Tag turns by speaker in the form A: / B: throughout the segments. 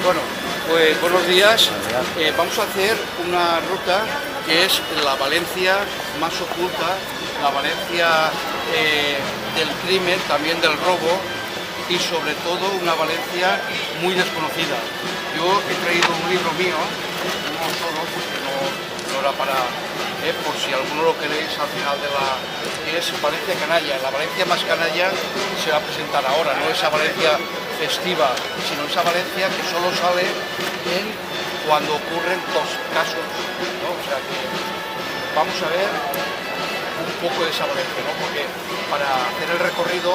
A: Bueno, pues buenos días. Vamos a hacer una ruta que es la Valencia más oculta, la Valencia del crimen, también del robo y sobre todo una Valencia muy desconocida. Yo he traído un libro mío, no solo porque no era para, por si alguno lo queréis al final de la... que es Valencia Canalla. La Valencia más canalla se va a presentar ahora, no esa Valencia festiva, sino esa Valencia que solo sale cuando ocurren dos casos, ¿no? O sea que vamos a ver un poco de esa Valencia, ¿no? Porque para hacer el recorrido,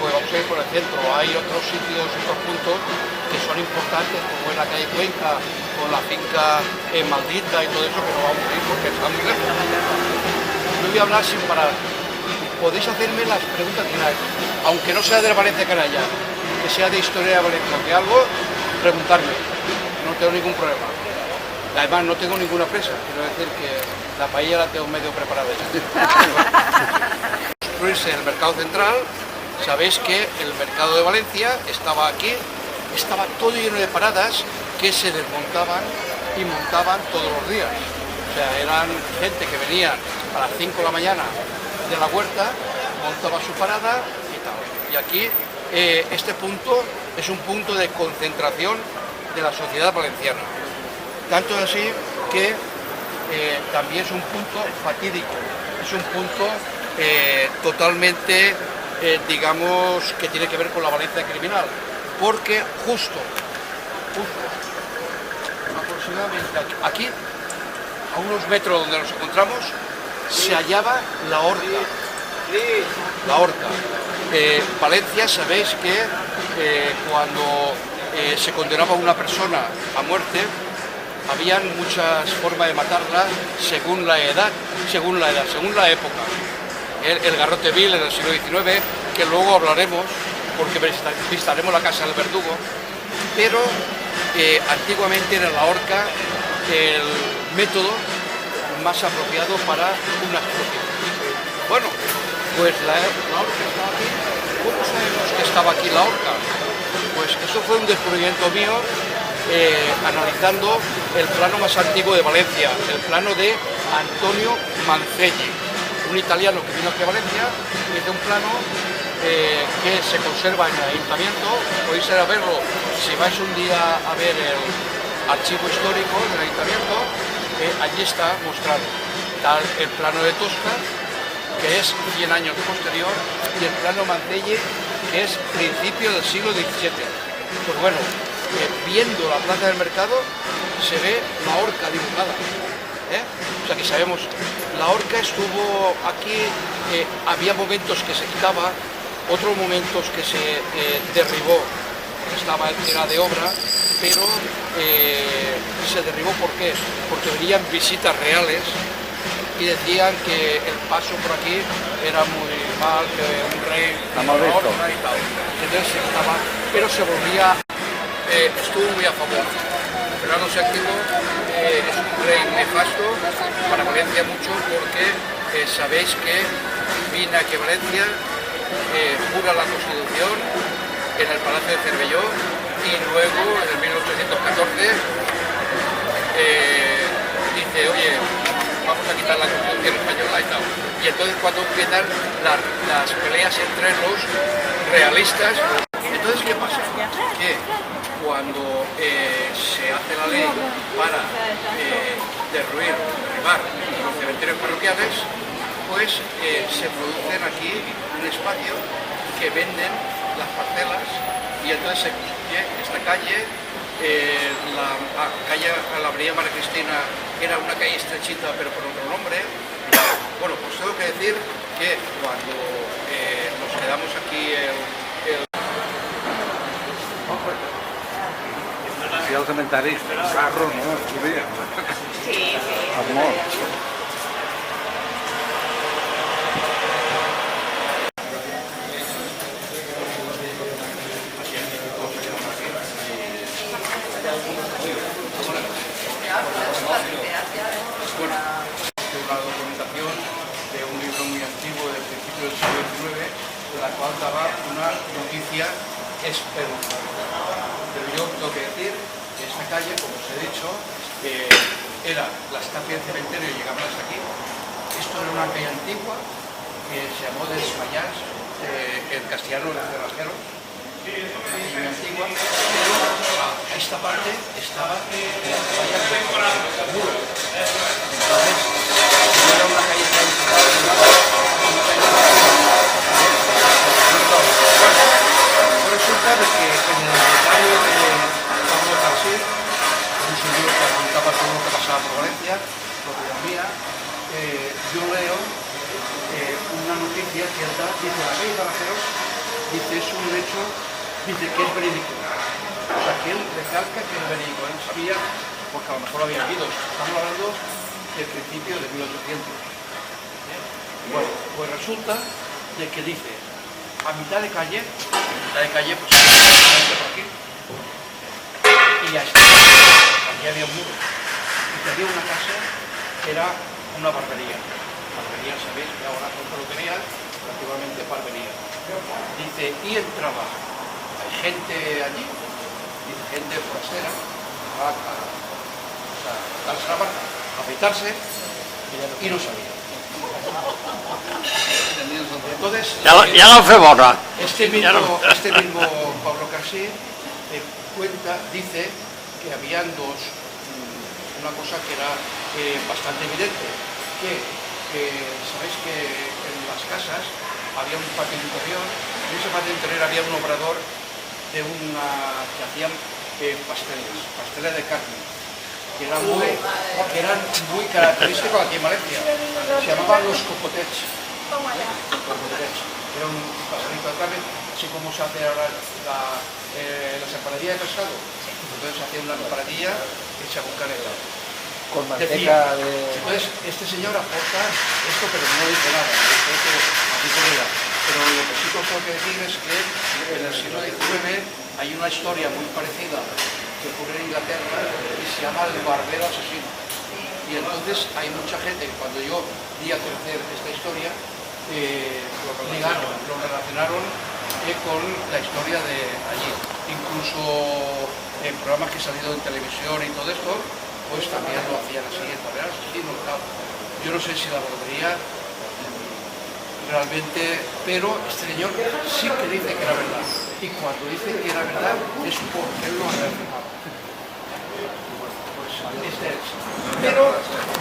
A: pues vamos a ir por el centro. Hay otros sitios, otros puntos que son importantes, como en la calle Cuenca, con la finca Maldita y todo eso, que no vamos a ir porque está muy lejos. Yo voy a hablar sin parar. Podéis hacerme las preguntas finales, aunque no sea de la Valencia Canalla, que sea de historia de Valencia, que algo, preguntarme, no tengo ningún problema. Además no tengo ninguna presa, quiero decir que la paella la tengo medio preparada ya. Construirse el mercado central, sabéis que el mercado de Valencia estaba aquí, estaba todo lleno de paradas que se desmontaban y montaban todos los días. O sea, eran gente que venía a las 5 de la mañana de la huerta, montaba su parada y tal. Y aquí este punto es un punto de concentración de la sociedad valenciana. Tanto así que también es un punto fatídico, es un punto totalmente, digamos, que tiene que ver con la Valencia criminal, porque justo aproximadamente aquí, a unos metros donde nos encontramos, se hallaba la Horca. La Horca. Valencia, sabéis que cuando se condenaba a una persona a muerte, habían muchas formas de matarla según la edad, según la época. El garrote vil en el siglo XIX, que luego hablaremos, porque visitaremos la casa del verdugo, pero antiguamente era la horca el método más apropiado para una explosión. Bueno, pues la horca estaba aquí. ¿Cómo sabemos que estaba aquí la horca? Pues eso fue un descubrimiento mío analizando el plano más antiguo de Valencia, el plano de Antonio Mancelli, un italiano que vino aquí a Valencia y hizo un plano que se conserva en el ayuntamiento. Podéis ir a verlo si vais un día a ver el archivo histórico del ayuntamiento, allí está mostrado. Está el plano de Tosca, que es 100 años posterior, y el plano Mancelli, que es principio del siglo XVII. Pues bueno, viendo la plaza del mercado se ve la horca dibujada. O sea que sabemos, la horca estuvo aquí, había momentos que se quitaba, otros momentos que se derribó, era de obra, pero se derribó ¿por qué? Porque venían visitas reales y decían que el paso por aquí era muy mal, que un rey y tal. Entonces se quitaba, pero se volvía, estuvo muy a favor. Fernando VII es un rey nefasto para Valencia mucho, porque sabéis que vino aquí a Valencia, jura la Constitución en el Palacio de Cervelló y luego en 1814 dice, oye, vamos a quitar la Constitución española y tal. Y entonces cuando empiezan las peleas entre los realistas, entonces ¿qué pasa? Que cuando se hace la ley para derribar los cementerios parroquiales, pues se producen aquí un espacio que venden las parcelas y entonces se construye esta calle. La avenida María Cristina era una calle estrechita pero por otro nombre. Bueno, pues tengo que decir que cuando nos quedamos aquí
B: Si el cementeri carro, no? Estudia. Sí. Amor.
A: Bueno, una documentación de un libro muy antiguo del principio del siglo XIX, en la cual daba una noticia esperanzadora. Pero yo tengo que decir calle, como os he dicho, era las tapias del cementerio y llegaban hasta aquí. Esto era una calle antigua que se llamó de Españas, en castellano de Cerrajeros, muy antigua, pero a esta parte estaba la valla de muro. Entonces, era una calle tradicional, resulta de que en el inventario de Pablo Taxi, un señor que apuntaba todo lo que pasaba por Valencia, propiedad mía, yo leo una noticia cierta, dice la calle Balajeros, dice es un hecho, dice que es verídico. O sea, que él recalca que es verídico, él sabía, porque a lo mejor había habido, estamos hablando del principio de 1800. Bueno, pues resulta de que dice, a mitad de calle pues por aquí, y aquí había un muro, y que había una casa que era una barbería. Barbería, sabéis que ahora son peluquerías, prácticamente barbería. Dice, y entraba, hay gente allí, dice, gente forastera, a darse la barca, a afeitarse, y no sabía. Entonces,
C: ya no fue borra.
A: Este mismo Pablo Casí cuenta, dice que habían una cosa que era bastante evidente, que sabéis que en las casas había un patio interior, en ese patio interior había un obrador que hacían pasteles de carne, que eran muy característicos aquí en Valencia. Se llamaban los copotets. Era un pastelito de carne, así como se hace ahora las empanadillas de pescado. Entonces se hacía una empanadilla hecha con canela.
D: Con manteca de...
A: Entonces, este señor aporta esto, pero no dice nada. Aquí se queda. Pero lo que sí que os tengo que decir es que en el siglo XIX hay una historia muy parecida que ocurre en Inglaterra y se llama el barbero asesino. Y entonces hay mucha gente que cuando yo di a conocer esta historia, lo relacionaron con la historia de allí. Incluso en programas que han salido en televisión y todo esto, pues también lo hacían así, el barbero asesino, tal. Yo no sé si la barbería realmente, pero este señor sí que dice que era verdad. Y cuando dice que era verdad es porque él lo ha reafirmado. Pues este es. Pero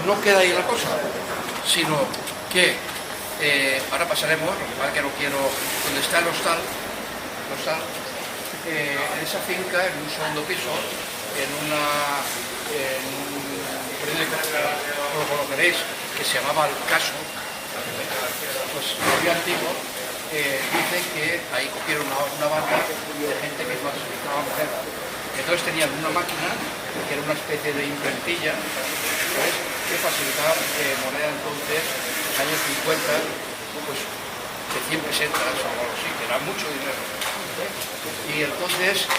A: no queda ahí la cosa, sino que ahora pasaremos, lo que pasa es que no quiero, donde está el hostal, en esa finca, en un segundo piso, en un periódico, lo conoceréis, que se llamaba El Caso, pues muy antiguo, dice que ahí cogieron una banda de gente que falsificaba moneda. Entonces tenían una máquina, que era una especie de imprentilla, ¿sabes?, que falsificaba moneda entonces, en los años 50, pues de 100 pesetas o algo así, que era mucho dinero. Y entonces